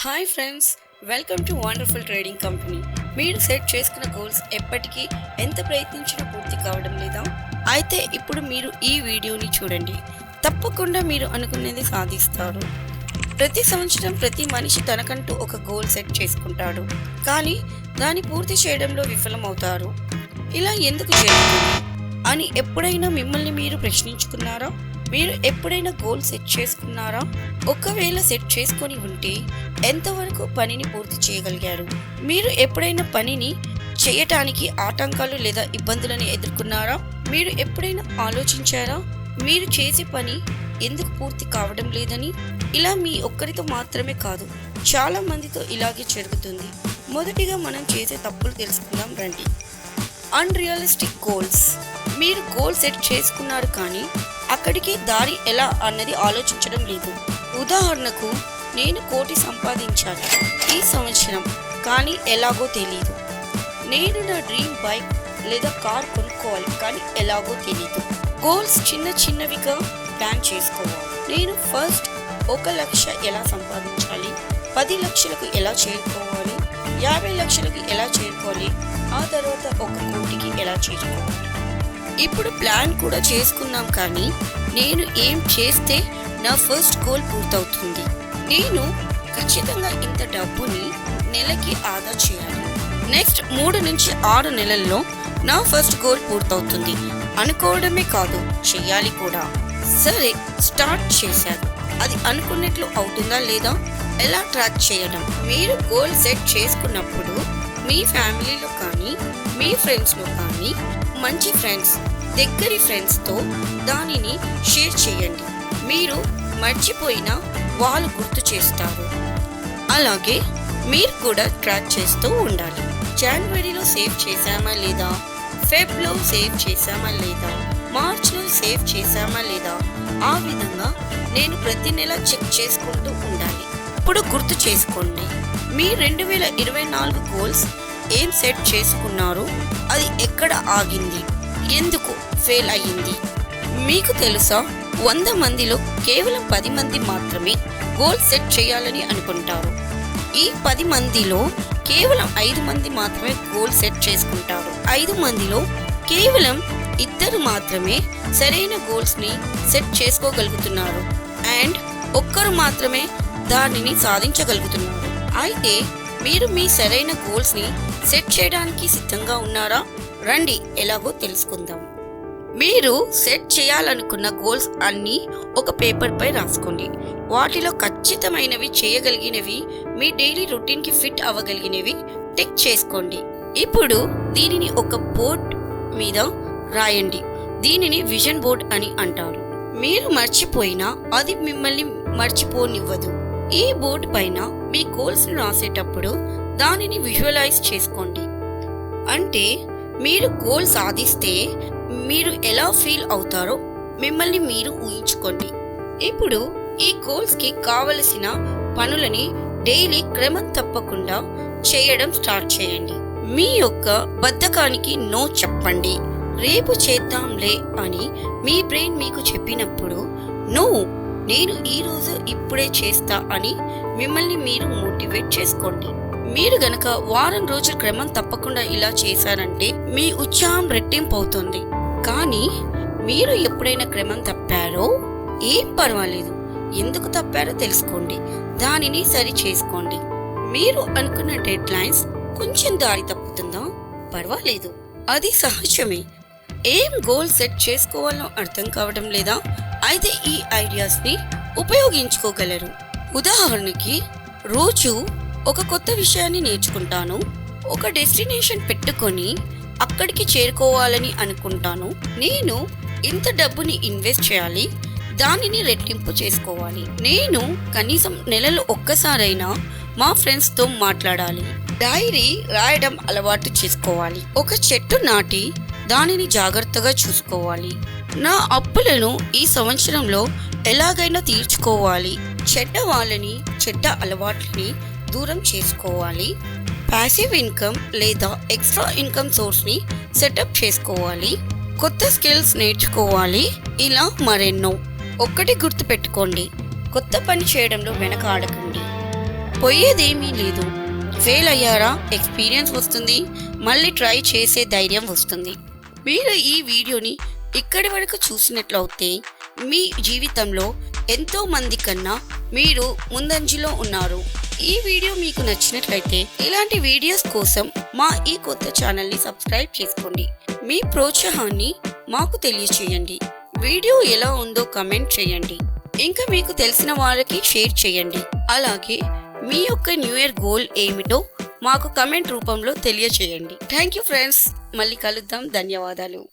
Hi friends, welcome to wonderful trading company. మీరు set చేసుకున్న goals ఎప్పటికీ ఎంత ప్రయత్నించినా పూర్తి కావడం లేదా? అయితే ఇప్పుడు మీరు ఈ వీడియోని చూడండి, తప్పకుండా మీరు అనుకునేది సాధిస్తారు. ప్రతి సంవత్సరం ప్రతి మనిషి తనకంటూ ఒక గోల్ సెట్ చేసుకుంటాడు, కానీ దాన్ని పూర్తి చేయడంలో విఫలమవుతారు. ఇలా ఎందుకు జరుగుతుంది అని ఎప్పుడైనా మిమ్మల్ని మీరు ప్రశ్నించుకున్నారా? మీరు ఎప్పుడైనా గోల్ సెట్ చేసుకున్నారా? ఒకవేళ సెట్ చేసుకొని ఉంటే ఎంతవరకు పనిని పూర్తి చేయగలిగారు? మీరు ఎప్పుడైనా పనిని చేయటానికి ఆటంకాలు లేదా ఇబ్బందులను ఎదుర్కొన్నారా? మీరు ఎప్పుడైనా ఆలోచించారా మీరు చేసే పని ఎందుకు పూర్తి కావడం లేదని? ఇలా మీ ఒక్కరితో మాత్రమే కాదు, చాలా మందితో ఇలాగే జరుగుతుంది. మొదటిగా మనం చేసే తప్పులు తెలుసుకుందాం రండి. Unrealistic goals. మీరు గోల్ సెట్ చేసుకున్నారు, కానీ అక్కడికి దారి ఎలా అన్నది ఆలోచించడం లేదు. ఉదాహరణకు, నేను 1 కోటి సంపాదించాలి ఈ సంవత్సరం, కానీ ఎలాగో తెలియదు. నేను నా డ్రీమ్ బైక్ లేదా కార్ కొనుక్కోవాలి, కానీ ఎలాగో తెలియదు. గోల్స్ చిన్న చిన్నవిగా ప్లాన్ చేసుకోవాలి. నేను ఫస్ట్ 1 లక్ష ఎలా సంపాదించాలి, 10 లక్షలకు ఎలా చేరుకోవాలి, 50 లక్షలకు ఎలా చేరుకోవాలి, ఆ తర్వాత 1 కోటికి ఎలా చేరుకోవాలి. ఇప్పుడు ప్లాన్ కూడా చేసుకున్నాం, కానీ నేను ఏం చేస్తే నా ఫస్ట్ గోల్ పూర్తవుతుంది? నేను ఖచ్చితంగా ఇంత డబ్బుని నెలకి ఆదా చేయాలి, నెక్స్ట్ 3 నుంచి 6 నెలల్లో నా ఫస్ట్ గోల్ పూర్తవుతుంది అనుకోవడమే కాదు, చెయ్యాలి కూడా. సరే, స్టార్ట్ చేశారు, అది అనుకున్నట్లు అవుతుందా లేదా? ఎలా ట్రాక్ చేయడం? మీరు గోల్ సెట్ చేసుకున్నప్పుడు మీ ఫ్యామిలీలో కానీ మీ ఫ్రెండ్స్లో కానీ మంచి ఫ్రెండ్స్, దగ్గరి ఫ్రెండ్స్తో దానిని షేర్ చేయండి. మీరు మర్చిపోయినా వాళ్ళు గుర్తు చేస్తారు. అలాగే మీరు కూడా ట్రాక్ చేస్తూ ఉండాలి. జనవరిలో సేవ్ చేశామా లేదా, ఫెబ్లో సేవ్ చేశామా లేదా, మార్చ్లో సేవ్ చేశామా లేదా, ఆ విధంగా నేను ప్రతి నెల చెక్ చేసుకుంటూ ఉండాలి. ఇప్పుడు గుర్తు చేసుకోండి, మీ 2024 గోల్స్ ఏం సెట్ చేసుకున్నారు, అది ఎక్కడ ఆగింది, ఎందుకు ఫెయిల్ అయ్యింది? మీకు తెలుసా, 100 మందిలో కేవలం 10 మంది మాత్రమే గోల్ సెట్ చేయాలని అనుకుంటారు. ఈ 10 మందిలో కేవలం 5 మంది మాత్రమే గోల్ సెట్ చేసుకుంటారు. 5 మందిలో కేవలం 2 మాత్రమే సరైన గోల్స్ని సెట్ చేసుకోగలుగుతున్నారు, అండ్ 1 మాత్రమే దానిని సాధించగలుగుతున్నారు. అయితే మీరు మీ సరైన గోల్స్ని సెట్ చేయడానికి సిద్ధంగా ఉన్నారా? రండి, ఎలాగో తెలుసుకుందాం. మీరు సెట్ చేయాలనుకున్న గోల్స్ అన్నీ ఒక పేపర్పై రాసుకోండి. వాటిలో ఖచ్చితమైనవి, చేయగలిగినవి, మీ డైలీ రొటీన్కి ఫిట్ అవ్వగలిగినవి టిక్ చేసుకోండి. ఇప్పుడు దీనిని ఒక బోర్డ్ మీద రాయండి. దీనిని విజన్ బోర్డ్ అని అంటారు. మీరు మర్చిపోయినా అది మిమ్మల్ని మర్చిపోనివ్వదు. ఈ బోర్డు పైన మీ గోల్స్ రాసేటప్పుడు దానిని విజువలైజ్ చేసుకోండి. అంటే మీరు గోల్ సాధిస్తే మీరు ఎలా ఫీల్ అవుతారో మిమ్మల్ని మీరు ఊహించుకోండి. ఇప్పుడు ఈ గోల్స్కి కావలసిన పనులని డైలీ క్రమం తప్పకుండా చేయడం స్టార్ట్ చేయండి. మీ యొక్క బద్ధకానికి నో చెప్పండి. రేపు చేద్దాంలే అని మీ బ్రెయిన్ మీకు చెప్పినప్పుడు నో, నేను ఈరోజు ఇప్పుడే చేస్తా అని మిమ్మల్ని మీరు మోటివేట్ చేసుకోండి. మీరు గనక వారం రోజులు క్రమం తప్పకుండా ఇలా చేశారంటే మీ ఉత్సాహం రెట్టింపు అవుతుంది. కానీ మీరు ఎప్పుడైనా క్రమం తప్పారో ఏం పర్వాలేదు, ఎందుకు తప్పారో తెలుసుకోండి, దానిని సరి చేసుకోండి. మీరు అనుకున్న డెడ్ లైన్స్ కొంచెం దారి తప్పుతుందా? పర్వాలేదు, అది సహజమే. ఏం గోల్ సెట్ చేసుకోవాలో అర్థం కావడం లేదా? అయితే ఈ ఐడియాస్ని ఉపయోగించుకోగలరు. ఉదాహరణకి, రోజు ఒక కొత్త విషయాన్ని నేర్చుకుంటాను, ఒక డెస్టినేషన్ పెట్టుకొని అక్కడికి చేరుకోవాలని అనుకుంటాను, నేను ఇంత డబ్బుని ఇన్వెస్ట్ చేయాలి, దానిని రెట్టింపు చేసుకోవాలి, నేను కనీసం నెలలో ఒక్కసారైనా మా ఫ్రెండ్స్తో మాట్లాడాలి, డైరీ రాయడం అలవాటు చేసుకోవాలి, ఒక చెట్టు నాటి దానిని జాగ్రత్తగా చూసుకోవాలి, నా అప్పులను ఈ సంవత్సరంలో ఎలాగైనా తీర్చుకోవాలి, చెడ్డ వాళ్ళని, చెడ్డ అలవాట్లని దూరం చేసుకోవాలి, ప్యాసివ్ ఇన్కమ్ లేదా ఎక్స్ట్రా ఇన్కమ్ సోర్స్ని సెటప్ చేసుకోవాలి, కొత్త స్కిల్స్ నేర్చుకోవాలి, ఇలా మరెన్నో. ఒక్కటి గుర్తుపెట్టుకోండి, కొత్త పని చేయడంలో వెనక ఆడకండి. పోయేదేమీ లేదు. ఫెయిల్ అయ్యారా, ఎక్స్పీరియన్స్ వస్తుంది, మళ్ళీ ట్రై చేసే ధైర్యం వస్తుంది. మీరు ఈ వీడియోని ఇక్కడి వరకు చూసినట్లయితే మీ జీవితంలో ఎంతో మంది కన్నా మీరు ముందంజలో ఉన్నారు. ఈ వీడియో మీకు నచ్చినట్లయితే ఇలాంటి వీడియోస్ కోసం మా ఈ కొత్త ఛానల్ని సబ్స్క్రైబ్ చేసుకోండి. మీ ప్రోత్సాహాన్ని మాకు తెలియచేయండి. వీడియో ఎలా ఉందో కమెంట్ చేయండి. ఇంకా మీకు తెలిసిన వాళ్ళకి షేర్ చేయండి. అలాగే మీ యొక్క న్యూ ఇయర్ గోల్ ఏమిటో మాకు కమెంట్ రూపంలో తెలియచేయండి. Thank you friends. మళ్ళీ కలుద్దాం. ధన్యవాదాలు.